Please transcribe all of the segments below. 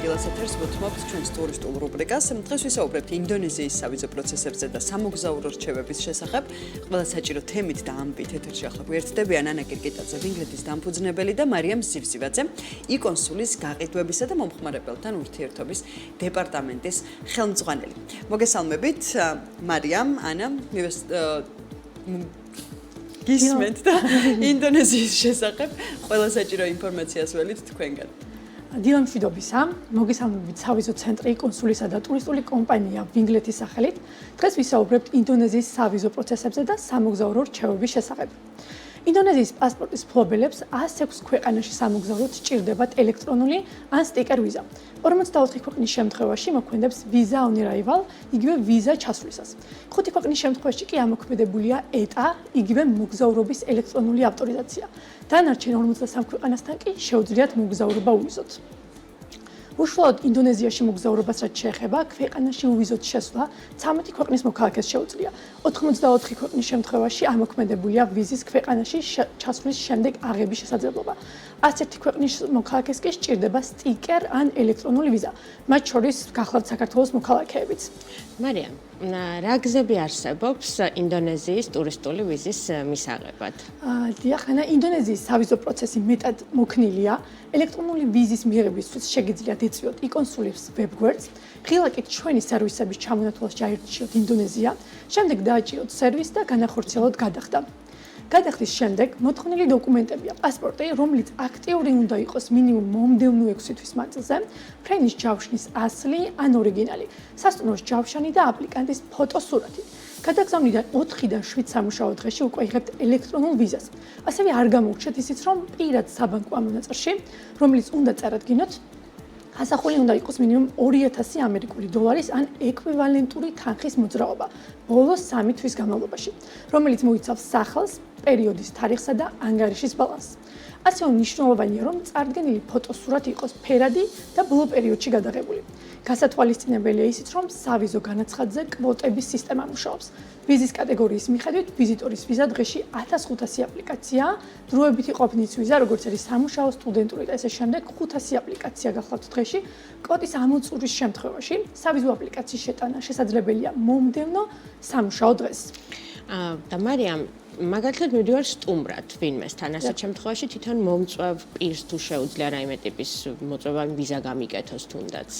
ანგელას ეთერს მოთმობთ ჩვენს ტურისტულ რუბრიკას. დღეს ვისაუბრებთ ინდონეზიის სავიზო პროცესებზე და სამოგზაურო რჩევების შესახებ. ყველა საჭირო თემით და ამბით ეთერში ახლა გვერდდებიან ანა კირკიტაძე, ვინგრეთის დამფუძნებელი და მარიამ ზივზივაძე, იკონსულის გაყიდვებისა და მომხმარებელთან ურთიერთობის დეპარტამენტის ხელმძღვანელი. მოგესალმებით, მარიამ, ანა, გისმენთ და ინდონეზიის შესახებ ყველა საჭირო ინფორმაციას ველით თქვენგან. დილამშვიდობისა, მოგესალმებით სავიზო ცენტრი იკონსულისა და ტურისტული კომპანია ვინგრეთის სახელით. დღეს ვისაუბრებთ ინდონეზიის სავიზო პროცესებზე და სამოგზაურო რჩევების შესახებ. ინდონეზიის პასპორტის მფლობელებს 106 ქვეყანაში სამოგზაუროდ სჭირდებათ ელექტრონული ან სტიკერ ვიზა. 44 ქვეყნის შემთხვევაში მოქმედებს ვიზა on arrival, იგივე ვიზა ჩასვლისას. 5 ქვეყნის შემთხვევაში კი ამოქმედებულია ETA, იგივე მოგზაურობის ელექტრონული ავტორიზაცია. დანარჩენ 53 ქვეყანასთან კი შეუძლიათ მოგზაურობა უვიზოთ. უშუალოდ ინდონეზიაში მოგზაურობას რაც შეეხება, ქვეყანაში უვიზოთ შესვლა 13 ქვეყნის მოქალაქეს შეუძლია. 84 ქვეყნის შემთხვევაში ამოქმედებულია ვიზის ქვეყანაში ჩასვლის შემდეგ აღების შესაძლებლობა. 101 ქვეყნის მოქალაქეს კი სჭირდება სტიკერ ან ელექტრონული ვიზა, მათ შორის გახლავთ საქართველოს მოქალაქეებიც. მარიამ, რა გზები არსებობს ინდონეზიის ტურისტული ვიზის მისაღებად? დიახ, ინდონეზიის სავიზო პროცესი მეტად მოქნილია. ელექტრონული ვიზის მიღებისთვის შეგიძლიათ იწვიოთ იკონსულის ვებგვერდს, ღილაკით ჩვენი სერვისების ჩამონათვალს ჩაირჩიოთ ინდონეზია, შემდეგ დააჭიროთ სერვისი და განახორციელოთ გადახდა. გადახდის შემდეგ მოთხოვნილი დოკუმენტებია: პასპორტი, რომელიც აქტიური უნდა იყოს მინიმუმ მომდევნო 6 თვის მანძილზე, ფრენის ჯავშნის ასლი ან ორიგინალი, სასტუმროს ჯავშანი და აპლიკანტის ფოტოსურათი. გადაგზავნიდან 4-დან 7 სამუშაო დღეში უკვე იღებთ ელექტრონულ ვიზას. ასევე არ გამოურჩეთ ისიც, რომ პირად საბანკო ამონაწილში, რომელიც უნდა წარადგინოთ, ასახული უნდა იყოს მინიმუმ 2000 ამერიკული დოლარის ან ეკვივალენტური თანხის მოძრაობა ბოლოს 3 თვის განმავლობაში, რომელიც მოიცავს სახელს, პერიოდის თარიღსა და ანგარიშის ბალანსს. ასევე მნიშვნელოვანია, რომ წარდგენილი ფოტოსურათი იყოს ფერადი და ბოლო პერიოდში გადაღებული. გასათვალისწინებელია ისიც, რომ სავიზო განაცხადზე კვოტების სისტემა მუშაობს. ვიზის კატეგორიის მიხედვით ვიზიტორის ვიზა დღეში 1500 აპლიკაციაა, დროებითი ყოფნის ვიზა, როგორც არის სამუშაო, სტუდენტური და ესე შემდეგ 500 აპლიკაცია გახლავთ დღეში. კვოტის ამოწურვის შემთხვევაში სავიზო აპლიკაციის შეტანა შესაძლებელია მომდევნო სამუშაო დღეს. და მარიამ, მაგალითად მივდივარ სტუმრად ვინმესთან, ასეთ შემთხვევაში თვითონ მომწვევ პირს თუ შეუძლია რაიმე ტიპის მოწვევა ვიზა გამიკეთოს თუნდაც.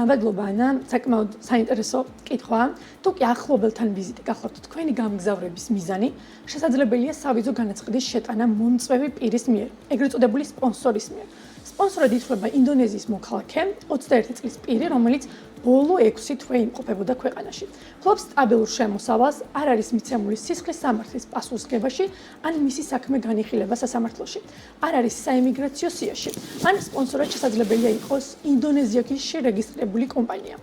მადლობა ანა, საკმაოდ საინტერესო კითხვაა. თუ კი ახლობელთან ვიზიტი გახლავთ თქვენი გამგზავრების მიზანი, შესაძლებელია სავიზო განაცხადის შეტანა მომწვევი პირის მიერ, ეგრეთ წოდებული სპონსორის მიერ. სპონსორად ითვლება ინდონეზიის მოქალაქე, 21 წლის პირი, რომელიც ბოლო 6 თვე იმყოფებოდა ქვეყანაში. ფლობს სტაბილურ შემოსავალს, არ არის მიცემული სისხლის სამართლის პასუხისმგებაში, ან მისი საქმე განიხილება სასამართლოში. არ არის საიმიგრაციო სიაში, ან სპონსორად შესაძლებელია იყოს ინდონეზიაში რეგისტრირებული კომპანია.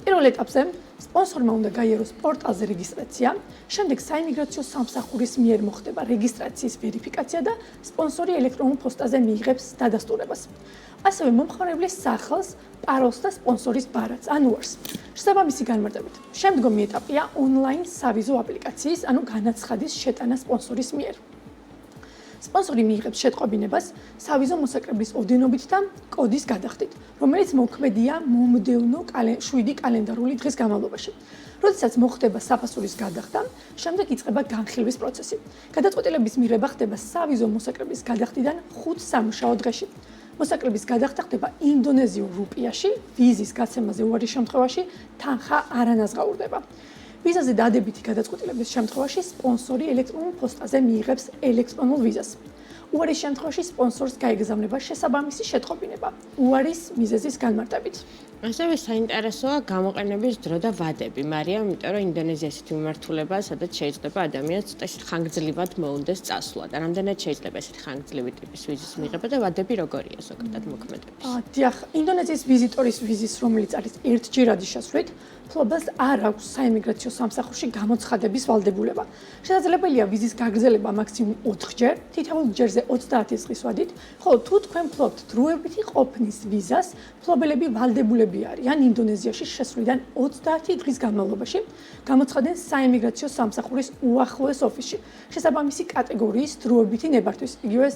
პირველ ეტაპზე სპონსორმა უნდა გაიაროს პორტალზე რეგისტრაცია, შემდეგ საიმიგრაციო სამსახურის მიერ მოხდება რეგისტრაციის ვერიფიკაცია და სპონსორი ელექტრონულ პოსტაზე მიიღებს დადასტურებას. ასევე მომხმარებლის სახელს, პაროლს და სპონსორის ბარათს ან უარს. შესაბამისი განმარტებით. შემდგომი ეტაპია ონლაინ სავიზო აპლიკაციის, ანუ განაცხადის შეტანა სპონსორის მიერ. სპონსორი მიიღებს შეტყობინებას სავიზო მოსაკრებლის ოდენობით და კოდის გადახდით, რომელიც მოქმედია მომდევნო 7 კალენდარული დღის განმავლობაში. როდესაც მოხდება საფასურის გადახდა, შემდეგ იწყება განხილვის პროცესი. გადაწყვეტილების მიღება ხდება სავიზო მოსაკრებლის გადახდიდან 5 სამუშაო დღეში. მოსაკრების გადახდა ხდება ინდონეზიურ რუპიაში, ვიზის გაცემაზე უარის შემთხვევაში თანხა არ ანაზღაურდება. ვიზაზე დადებითი გადაწყვეტილების შემთხვევაში სპონსორი ელექტრონულ პოსტაზე მიიღებს ელექტრონულ ვიზას. უარის შემთხვევაში სპონსორს გაეგზავნება შესაბამისი შეტყობინება უარის მიზეზის განმარტებით. ასევე საინტერესოა გამოყენების დრო და ვადები, მარიამ, იმიტომ რომ ინდონეზია ესეთი მიმართულებაა, სადაც შეიძლება ადამიანს ესეთ ხანგრძლივად მოუნდეს წასვლა. და რამდენად შეიძლება ესეთი ხანგრძლივი ტიპის ვიზის მიღება და ვადები როგორია ზოგადად მოქმედების? დიახ, ინდონეზიის ვიზიტორის ვიზის, რომელიც არის ერთჯერადი შესვლით, ფლობელს არ აქვს საიმიგრაციო სამსახურში გამოცხადების ვალდებულება. შესაძლებელია ვიზის გაგრძელება მაქსიმუმ 4 ჯერ, თითოეულ ჯერზე 30 წლის ვადით, ხოლო თუ თქვენ ფლობთ დროებითი ყოფნის ვიზას, ფლობელები ვალდებულები არიან ინდონეზიაში შესვლიდან 30 დღის განმავლობაში გამოცხადნენ საიმიგრაციო სამსახურის უახლოეს ოფისში, შესაბამისი კატეგორიის დროებითი ნებართვის, იგივე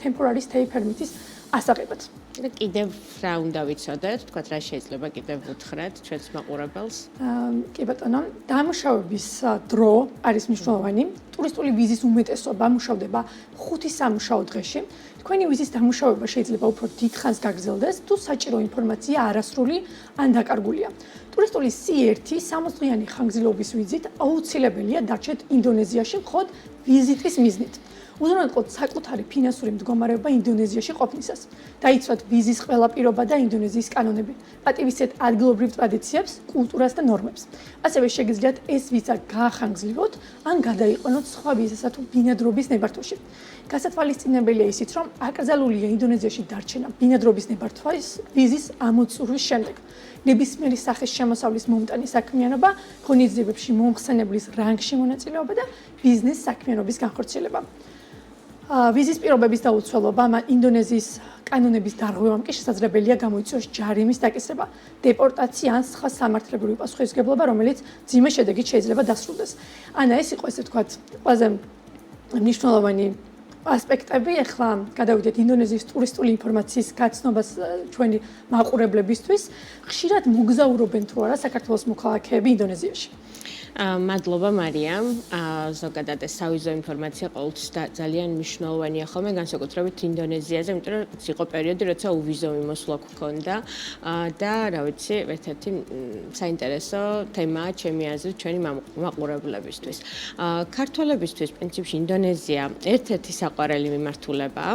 temporary stay permit-ის ასაღებად. და კიდევ რა უნდა ვიცოდეთ, თქვათ რა შეიძლება კიდევ უთხრათ ჩვენს მაყურებელს? კი ბატონო, დამუშავების დრო არის მნიშვნელოვანი. ტურისტული ვიზის უმეტესობა მუშავდება 5 სამუშაო დღეში. თქვენი ვიზის დამუშავება შეიძლება უფრო დიდხანს გაგრძელდეს, თუ საჭირო ინფორმაცია არასრული ან დაკარგულია. ტურისტული C1 60-დღიანი ხანგრძლივობის ვიზით აუცილებელია დარჩეთ ინდონეზიაში მხოლოდ ვიზიტის მიზნით. უზრუნველყოთ საკუთარი ფინანსური მდგომარეობა ინდონეზიაში ყოფნისას. დაიცვათ ვიზის ყველა პირობა და ინდონეზიის კანონები. პატივისცეთ ადგილობრივ ტრადიციებს, კულტურას და ნორმებს. ასევე შეგიძლიათ ეს ვიზა გაახანგრძლივოთ ან გადაიყვანოთ სხვა ვიზასა თუ ბინადრობის ნებართვაში. გასათვალისწინებელია ისიც, რომ აკრძალულია ინდონეზიაში დარჩენა ბინადრობის ნებართვის ვიზის ამოწურვის შემდეგ. ნებისმიერი სახის შემოსავლის მომტანი საქმიანობა, ღონისძიებებში მომხსენებლის რანგში მონაწილეობა და ბიზნეს საქმიანობის განხორციელება. ვიზის პირობების დაუცველობა, ინდონეზიის კანონების დარღვევამ კი შესაძლებელია გამოიწვიოს ჯარიმის დაკისრება, დეპორტაცია ან სხვა სამართლებრივი პასუხისმგებლობა, რომელიც მძიმე შედეგით შეიძლება დასრულდეს. ანა, ეს იყო ესე ვთქვათ, ყველაზე მნიშვნელოვანი ასპექტები. ახლა გადავიდეთ ინდონეზიის ტურისტული ინფორმაციის გაცნობას ჩვენი მაყურებლებისთვის. ხშირად მოგზაურობენ თუ არა საქართველოს მოქალაქეები ინდონეზიაში? მადლობა მარიამ. ზოგადად ეს სავიზო ინფორმაცია ყოველთვის ძალიან მნიშვნელოვანია ხოლმე, განსაკუთრებით ინდონეზიაზე, იმიტომ რომ იყო პერიოდი, როცა უვიზო მოსვლა გქონდა და რა ვიცი, ერთ-ერთი საინტერესო თემაა ჩემი აზრით ჩვენი მაყურებლებისთვის. ქართველებისთვის პრინციპში ინდონეზია ერთ-ერთი საყვარელი მიმართულებაა.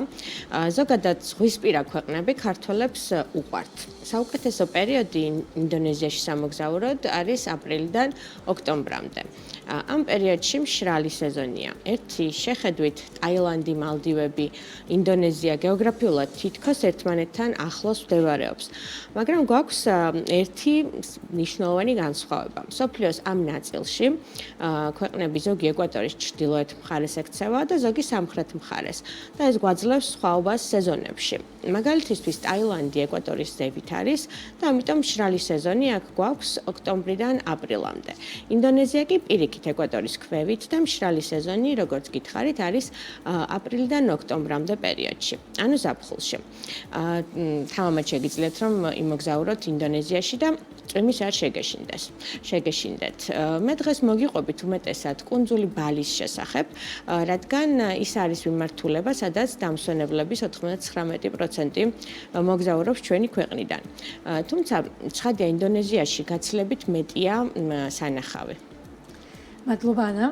ზოგადად ზღვისპირა ქვეყნები ქართველებს უყვართ. საუკეთესო პერიოდი ინდონეზიაში სამოგზაუროდ არის აპრილიდან ოქტომბრამდე. ამ პერიოდში მშრალი სეზონია. ერთი შეხედვით ტაილანდი, მალდივები, ინდონეზია გეოგრაფიულად თითქოს ერთმანეთთან ახლოს მდებარეობს. მაგრამ გვაქვს ერთი მნიშვნელოვანი განსხვავება. მსოფლიოს ამ ნაწილში ქვეყნები ზოგი ეკვატორის ჩრდილოეთ მხარეს ექცევა და ზოგი სამხრეთ მხარეს. და ეს გვაძლევს სხვაობას სეზონებში. მაგალითისთვის ტაილანდი ეკვატორის ზევით არის და ამიტომ მშრალი სეზონი აქ გვაქვს ოქტომბრიდან აპრილამდე. ინდონეზია კი პირიქით ეკვატორის ქვევით და მშრალი სეზონი, როგორც გითხარით, არის აპრილიდან ოქტომბრამდე პერიოდში, ანუ ზაფხულში. თამამად შეგიძლიათ რომ იმოგზაუროთ ინდონეზიაში და წვიმის არ შეგეშინდეთ. მე დღეს მოგიყვებით უმეტესად კუნძული ბალის შესახებ, რადგან ის არის მიმართულება, სადაც დამსვენებლების 99% მოგზაურობს ჩვენი ქვეყნიდან. თუმცა ცხადია ინდონეზიაში გაცილებით მეტია სანახავი. მადლობა ანა.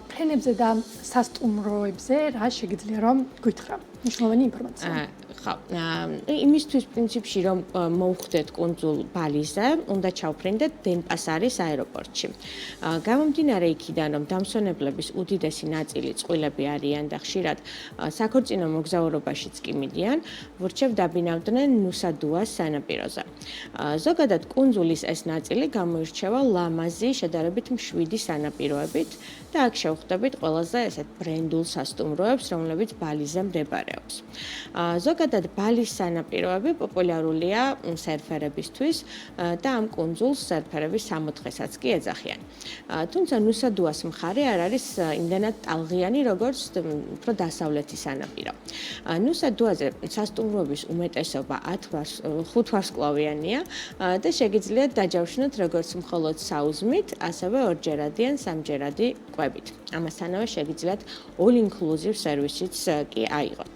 ფრენებზე და სასტუმროებზე რა შეგიძლია რომ გითხრა? მნიშვნელოვანი ინფორმაცია. ხო, იმისთვის პრინციპში რომ მოვხვდეთ კუნძულ ბალიზე, უნდა ჩავფრინდეთ დენპასარის აეროპორტში. გამომდინარე იქიდან, რომ დამსვენებლების უდიდესი ნაწილი წყვილები არიან და ხშირად საქორწინო მოგზაურობაშიც კი მიდიან, ვურჩევ დაბინავდნენ ნუსა-დუას სანაპიროზე. ზოგადად კუნძულის ეს ნაწილი გამოირჩევა ლამაზი, შედარებით მშვიდი სანაპიროებით და აქ შევხვდებით ყველაზე ესეთ ბრენდულ სასტუმროებს, რომლებიც ბალიზე მდებარეობს. ზოგადად ბალის სანაპიროები პოპულარულია სერფერებისთვის და ამ კუნძულს სერფერების 60 დღესაც კი ეძახიან. თუმცა ნუსა-დუას მხარე არ არის იმდენად ტალღიანი, როგორც უფრო დასავლეთი სანაპირო. ნუსა-დუაზე სასტუმროების უმეტესობა 5 ვარსკვლავიანია და შეგიძლიათ დაჯავშნოთ როგორც მხოლოდ საუზმით, ასევე ორჯერადი ან სამჯერადი კვებით. ამასთანავე შეგიძლიათ all inclusive სერვისიც კი აიღოთ.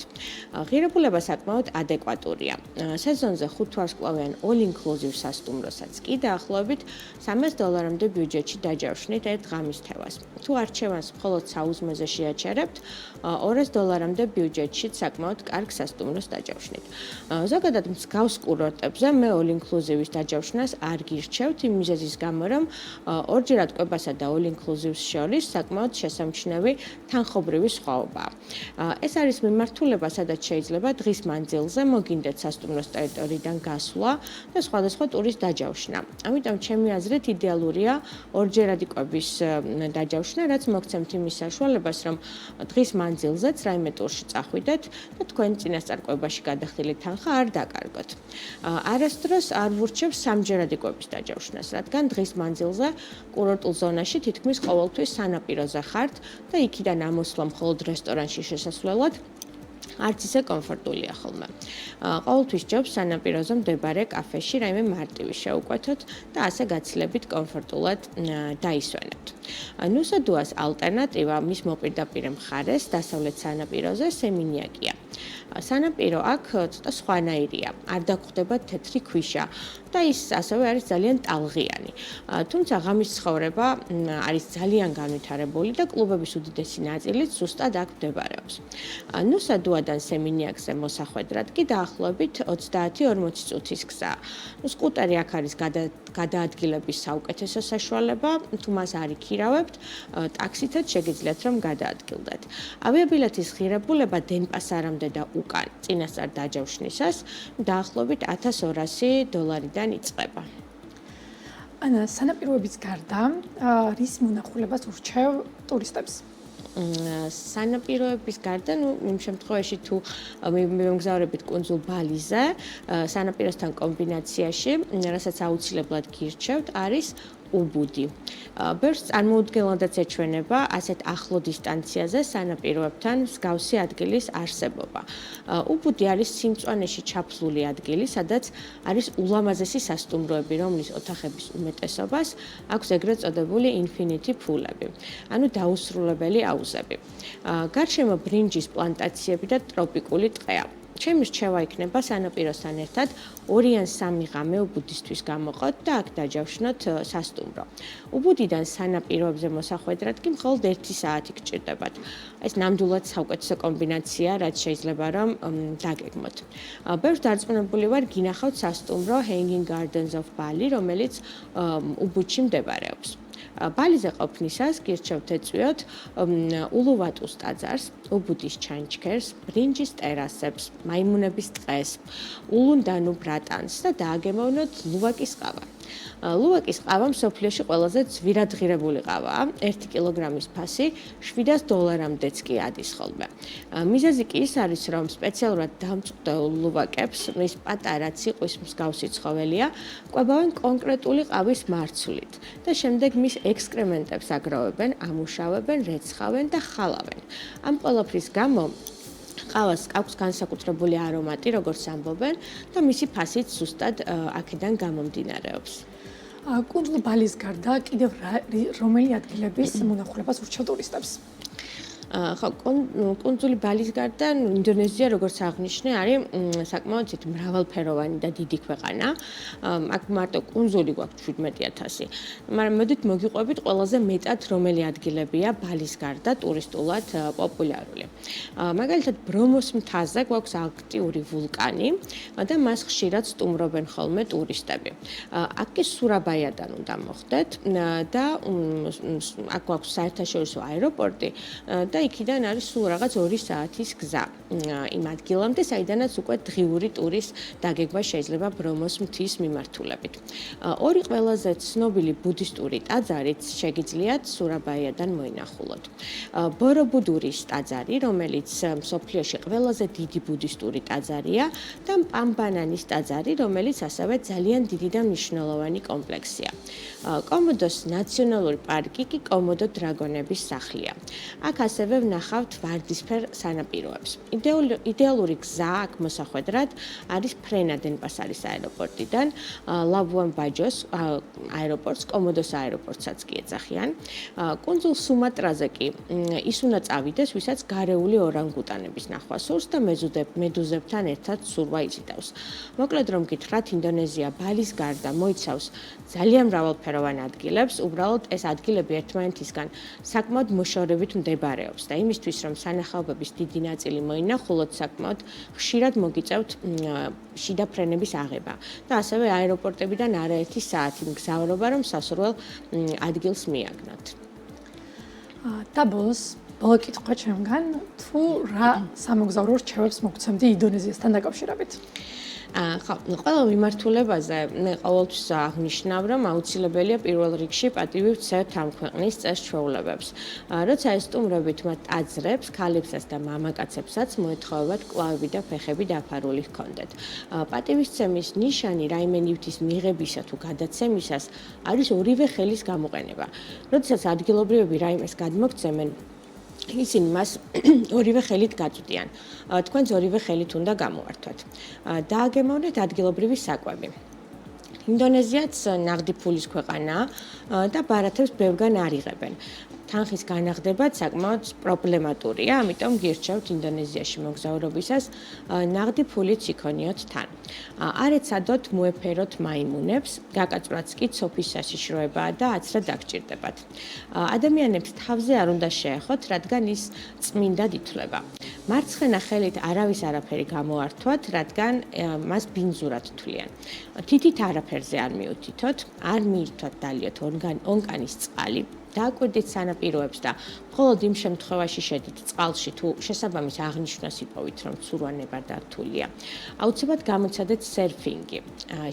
ღირებულება საკმაოდ ადეკვატურია. სეზონზე 5 ვარსკვლავიან all inclusive სასტუმროსაც კი დაახლოებით $300-მდე ბიუჯეტში დაჯავშნით ერთ ღამის თევას. თუ არჩევანს მხოლოდ საუზმეზე შეაჩერებთ, $200-მდე ბიუჯეტში საკმაოდ კარგ სასტუმროს დაჯავშნით. ზოგადად მსგავს კურორტებზე მე all inclusive-ის დაჯავშნას არ გირჩევთ იმ მიზეზის გამო, რომ ორჯერად კვებასა და all inclusive-ს შორის საკმაოდ შესამჩნევი თანხობრივი სხვაობაა. ეს არის მიმართულება, სადაც შეიძლება დღის მანძილზე მოგინდეთ სასტუმროს ტერიტორიიდან გასვლა და სხვადასხვა ტურის დაჯავშნა. ამიტომ ჩემი აზრით იდეალურია ორჯერადი კვების დაჯავშნა, რაც მოგცემთ იმის საშუალებას, რომ დღის მანძილზეც რაიმე ტურში წახვიდეთ და თქვენ წინასწარ კვებაში გადახდილი თანხა არ დაკარგოთ. არასდროს არ ვურჩევ სამჯერადი კვების დაჯავშნას, რადგან დღის მანძილზე კურორტულ ზონაში თითქმის ყოველთვის სანაპიროზე ხართ და იქიდან ამოსვლა მხოლოდ რესტორანში შესასვლელად არც ისე კომფორტულია ხოლმე. ყოველთვის ჯობს სანაპიროზე მდებარე კაფეში რაიმე მარტივი შეუკვეთოთ და ასე გაცილებით კომფორტულად დაისვენებთ. ნუსადუას ალტერნატივა მის მოპირდაპირე მხარეს დასავლეთ სანაპიროზე სემინიაკია. სანაპირო აქ ცოტა სხვანაირია, არ დაგხვდება თეთრი ქვიშა და ის ასევე არის ძალიან ტალღიანი. თუმცა ღამის ცხოვრება არის ძალიან განვითარებული და კლუბების უდიდესი ნაწილიც ზუსტად აქ მდებარეობს. ნუსადუადან სემინიაკზე მოსახვედრად კი დაახლოებით 30-40 წუთის გზა. სკუტერი აქ არის გადაადგილების საუკეთესო საშუალება, თუ მას არ იქირავებთ, ტაქსითაც შეგიძლიათ რომ გადაადგილდეთ. ავიაბილეთის ღირებულება დენპასარამდე და უკან წინასწარ დაჯავშნისას დაახლოებით $1200 იწყება. ანა, სანაპიროების გარდა რის მონახულებას ურჩევ ტურისტებს? სანაპიროების გარდა, იმ შემთხვევაში თუ მემგზავრებით კუნძულ ბალიზე, სანაპიროსთან კომბინაციაში, რასაც აუცილებლად გირჩევთ, არის უბუდი. ბევრს წარმოუდგენლადაც ეჩვენება ასეთ ახლო დისტანციაზე სანაპიროებთან მსგავსი ადგილის არსებობა. უბუდი არის სიმწვანეში ჩაფლული ადგილი, სადაც არის ულამაზესი სასტუმროები, რომლის ოთახების უმეტესობას აქვს ეგრეთ წოდებული infinity pool-ები, ანუ დაუსრულებელი აუზები. გარშემო ბრინჯის პლანტაციები და ტროპიკული ტყეა. ჩემი რჩევა იქნება სანაპიროსთან ერთად 2 ან 3 ღამე უბუდისთვის გამოყოთ და აქ დაჯავშნოთ სასტუმრო. უბუდიდან სანაპიროებზე მოსახვედრად კი მხოლოდ 1 საათი გჭირდებათ. ეს ნამდვილად საუკეთესო კომბინაცია, რაც შეიძლება რომ დაგეგმოთ. ბევრს დარწმუნებული ვარ გინახავთ სასტუმრო Hanging Gardens of Bali, რომელიც უბუდში მდებარეობს. ბალიზე ყოფნისას გირჩევთ ეწვიოთ ულუვატუს ტაძარს, უბუდის ჩანჩქერს, ბრინჯის ტერასებს, მაიმუნების ტყეს, ულუნდანუ ბრატანს და დააგემოვნოთ ლუვაკის ყავა. ლუვაკის ყავა მსოფლიოში ყველაზე ძვირადღირებული ყავაა, 1 კილოგრამის ფასი $700-მდეც კი ადის ხოლმე. მიზეზი კი ის არის, რომ სპეციალურად დამწყვდეულ ლუვაკებს, ის პატარა ციყვის მსგავსი ცხოველია, კვებავენ კონკრეტული ყავის მარცვლით და შემდეგ მის ექსკრემენტებს აგროვებენ, ამუშავებენ, რეცხავენ და ხალავენ. ამ ყველაფრის გამო ყავას აქვს განსაკუთრებული არომატი, როგორც ამბობენ, და მისი ფასიც ზუსტად აქედან გამომდინარეობს. კუნძულ ბალის გარდა კიდევ რომელი ადგილების მონახულებას ურჩევ ტურისტებს? ხო, კუნძული ბალის გარდა ინდონეზია, როგორც აღნიშნე, არის საკმაოდ მრავალფეროვანი და დიდი ქვეყანა. აქ მარტო კუნძული გვაქვს 17,000. მაგრამ მოდით მოგიყვებით ყველაზე მეტად რომელი ადგილებია ბალის გარდა ტურისტულად პოპულარული. მაგალითად, ბრომოს მთაზე გვაქვს აქტიური ვულკანი და მას ხშირად სტუმრობენ ხოლმე ტურისტები. აქ კი სურაბაიადან უნდა მოხვდეთ და აქ გვაქვს საერთაშორისო აეროპორტი და იქიდან არის სულ რაღაც 2 საათის გზა იმ ადგილამდე, საიდანაც უკვე დღიური ტურის დაგეგმა შეიძლება ბრომოს მთის მიმართულებით. 2 ყველაზე ცნობილი ბუდისტური ტაძარიც შეგიძლიათ სურაბაიადან მოინახულოთ. ბორობუდურის ტაძარი, რომელიც მსოფლიოში ყველაზე დიდი ბუდისტური ტაძარია და პამბანანის ტაძარი, რომელიც ასევე ძალიან დიდი და მნიშვნელოვანი კომპლექსია. კომოდოს ნაციონალური პარკი კი კომოდო დრაგონების სახლია. აქ ასევე ვნახავთ ვარდისფერ სანაპიროებს. იდეალური გზა აქ მოსახვედრად არის ფრენა დენპასარის აეროპორტიდან ლაბუან ბაჯოს აეროპორტს, კომოდოს აეროპორტსაც კი ეძახიან. კუნძულ სუმატრაზე კი ის უნდა წავიდეს, ვისაც გარეული ორანგუტანების ნახვა სურს და მედუზებთან ერთად სურვა იზიდავს. მოკლედ რომ გითხრათ, ინდონეზია ბალის გარდა მოიცავს ძალიან მრავალფეროვან ადგილებს, უბრალოდ ეს ადგილები ერთმანეთისგან საკმაოდ მოშორებით მდებარეობს და იმისთვის, რომ სანახაობების დიდი ნაწილი მოინახულოთ, საკმაოდ ხშირად მოგიწევთ შიდა ფრენების აღება და ასევე აეროპორტებიდან არაერთი საათი მგზავრობა, რომ სასურველ ადგილს მიაგნოთ. და ბოლო კითხვა ჩემგან, თუ რა სამოგზაურო რჩევებს მოგცემდი ინდონეზიასთან დაკავშირებით? ხო, ყველა მიმართულებაზე მე ყოველთვის აღნიშნავ, რომ აუცილებელია პირველ რიგში პატივი ვცევთ ამ ქვეყნის წესჩვეულებებს. როცა ესტუმრებით მათ ტაძრებს, ქალებსაც და მამაკაცებსაც მოეთხოვებათ კვავები და ფეხები დაფარული ჰქონდეთ. პატივისცემის ნიშანი რაიმე ნივთის მიღებისა თუ გადაცემისას არის ორივე ხელის გამოყენება. როდესაც ადგილობრივები რაიმეს გადმოგცემენ, ისინი მას ორივე ხელით გაწვდიან. თქვენს ორივე ხელით უნდა გამოვართვათ. დააგემოვნეთ ადგილობრივი საკვები. ინდონეზიაც ნაღდი ფულის ქვეყანაა და ბარათებს ბევრგან არ იღებენ. თანხის განაღდებაც საკმაოდ პრობლემატურია, ამიტომ გირჩევთ ინდონეზიაში მოგზაურობისას ნაღდი ფულიც იქონიოთ თან. არ ეცადოთ მოეფეროთ მაიმუნებს, გაკაწვრაც კი ცოფის საშიშროებაა და აცრა დაგჭირდებათ. ადამიანებს თავზე არ უნდა შეეხოთ, რადგან ის წმინდად ითვლება. მარცხენა ხელით არავის არაფერი გამოართვათ, რადგან მას ბინძურად თვლიან. თითით არაფერზე არ მიუთითოთ, არ მიირთვათ დალიოთ ონკანის წყალი. დააკვირდით სანაპიროებს და მხოლოდ იმ შემთხვევაში შედით წყალში თუ შესაბამის აღნიშვნას იპოვით, რომ ცურვა ნებარდართულია. აუცილებლად გამოცადეთ სერფინგი.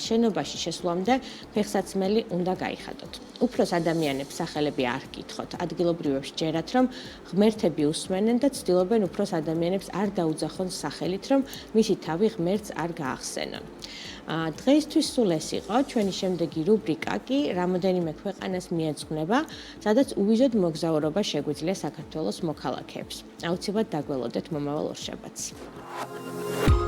შენობაში შესვლამდე ფეხსაცმელი უნდა გაიხადოთ. უფროს ადამიანებს სახელები არ გკითხოთ. ადგილობრივებს ჯერათ, რომ ღმერთები უსმენენ და ცდილობენ უფროს ადამიანებს არ დაუძახონ სახელით, რომ მისი თავი ღმერთს არ გაახსენონ. დღეისთვის სულ ეს იყო. ჩვენი შემდეგი რუბრიკა კი რამოდენიმე ქვეყანას მიეძღვნება, სადაც უვიზოდ მოგზაურობა შეგვიძლია საქართველოს მოქალაქეებს. აუცილებლად დაგველოდეთ მომავალ ორშაბათს.